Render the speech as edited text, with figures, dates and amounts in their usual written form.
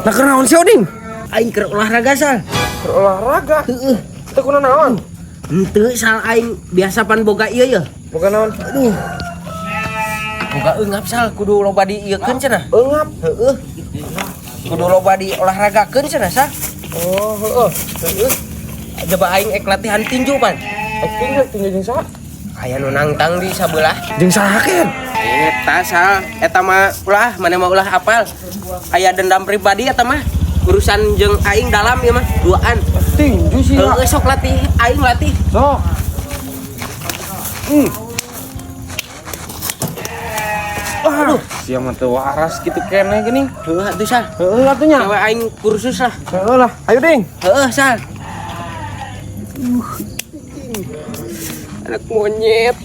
Nah kenaon sih Oding? Aing keur olahraga sal. Olahraga. Heeh. Teu kuna naon? Henteu sal aing biasa pan boga ieu ya. Bukan naon? Aduh. Boga eungap sal kudu loba di ieukeun cenah. Eungap. Heeh. Kudu loba di olahragakeun cenah sal. Oh, heeh. Heeh. Coba aing ek latihan tinju pan. Tinju jeung saha? Aya nu nangtang di sabelah. Jeung saha ken? Eta sal, eta mah ulah mana mah ulah apal. Aya dendam pribadi eta mah. Urusan jeung aing dalam ieu mah duaan. Tinju sih. Heeh sok latih, aing latih. Sok. Aduh, Sia mah teu waras kitu keneh geuning. heuh atuh sal. Heeh atunya. Cewek aing kursus lah. Heeh lah. Ayo Ding. Heeh sal. Anak monyet.